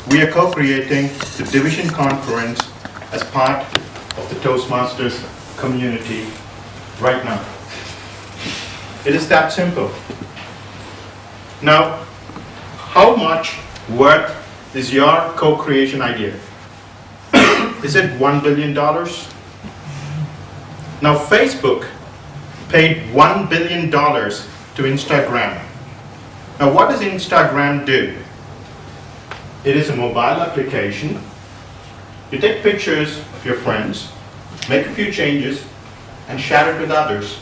we are co-creating the division conference as part of the Toastmasters community right now. It is that simple. Now, how much worth is your co-creation idea? Is it $1 billion? Now, Facebook paid $1 billion to Instagram. Now, what does Instagram do? It is a mobile application. You take pictures of your friends, make a few changes, and share it with others.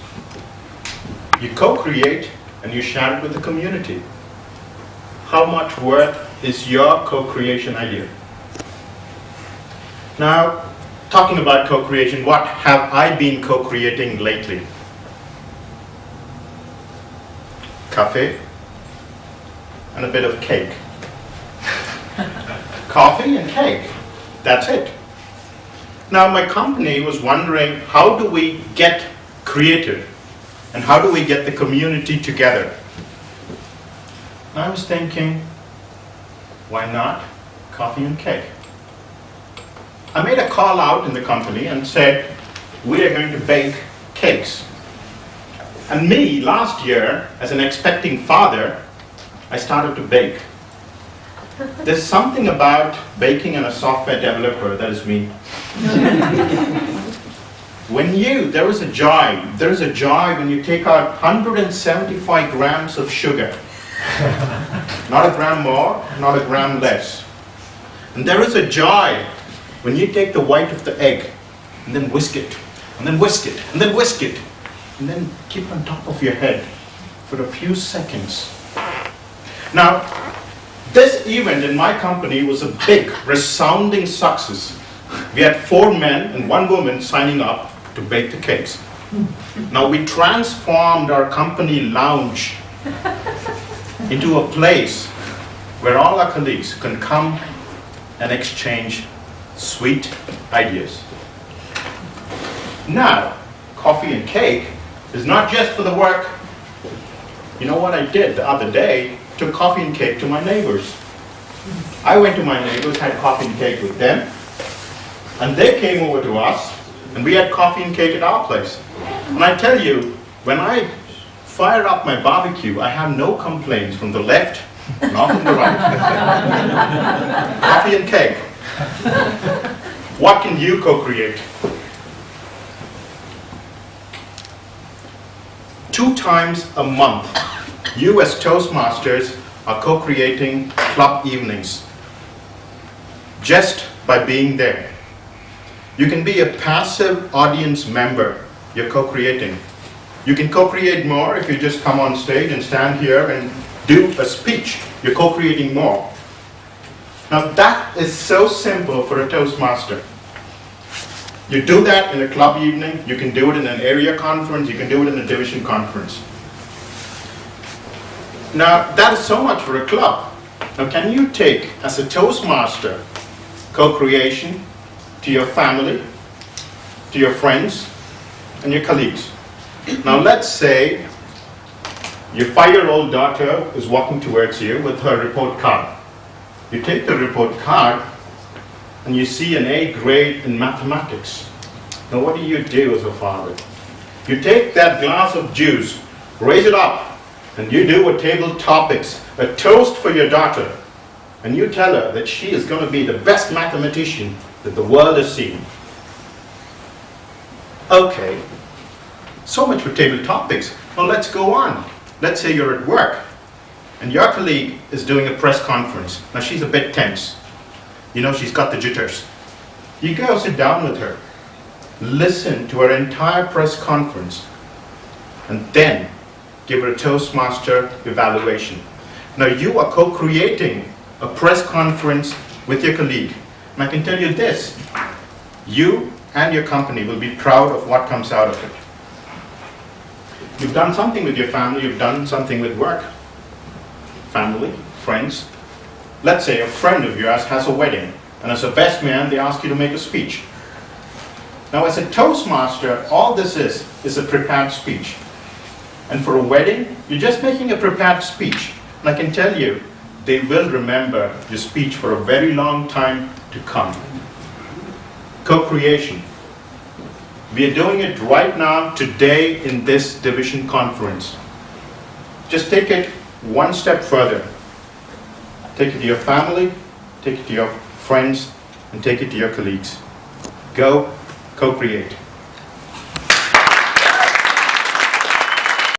You co-create and you share it with the community. How much worth is your co-creation idea? Now, talking about co-creation, what have I been co-creating lately? Coffee and a bit of cake. Coffee and cake. That's it. Now, my company was wondering, how do we get creative? And how do we get the community together? And I was thinking, why not coffee and cake? I made a call out in the company and said, we are going to bake cakes. And me, last year, as an expecting father, I started to bake. There's something about baking and a software developer that is me. There is a joy when you take out 175 grams of sugar. Not a gram more, not a gram less. And there is a joy when you take the white of the egg and then whisk it, and then whisk it, and then whisk it, and then keep on top of your head for a few seconds. Now, this event in my company was a big, resounding success. We had 4 men and 1 woman signing up to bake the cakes. Now, we transformed our company lounge into a place where all our colleagues can come and exchange sweet ideas. Now, coffee and cake is not just for the work. You know what I did the other day? Took coffee and cake to my neighbors. I went to my neighbors, had coffee and cake with them, and they came over to us, and we had coffee and cake at our place. And I tell you, when I fire up my barbecue, I have no complaints from the left, nor from the right. Coffee and cake. What can you co-create? 2 times a month, you as Toastmasters are co-creating club evenings just by being there. You can be a passive audience member. You're co-creating. You can co-create more if you just come on stage and stand here and do a speech. You're co-creating more. Now that is so simple for a Toastmaster. You do that in a club evening, you can do it in an area conference, you can do it in a division conference. Now that is so much for a club. Now can you take, as a Toastmaster, co-creation to your family, to your friends, and your colleagues? Now let's say your 5-year-old daughter is walking towards you with her report card. You take the report card and you see an A grade in mathematics. Now what do you do as a father? You take that glass of juice, raise it up, and you do a table topics, a toast for your daughter, and you tell her that she is going to be the best mathematician that the world has seen. Okay, so much for table topics. Now let's go on. Let's say you're at work and your colleague is doing a press conference. Now she's a bit tense. You know, she's got the jitters. You go sit down with her, listen to her entire press conference, and then give her a Toastmaster evaluation. Now you are co-creating a press conference with your colleague. And I can tell you this, you and your company will be proud of what comes out of it. You've done something with your family, you've done something with work. Family, friends. Let's say a friend of yours has a wedding, and as a best man, they ask you to make a speech. Now as a Toastmaster, all this is a prepared speech. And for a wedding, you're just making a prepared speech. And I can tell you, they will remember your speech for a very long time to come. Co-creation. We are doing it right now, today, in this division conference. Just take it one step further. Take it to your family, take it to your friends, and take it to your colleagues. Go co-create.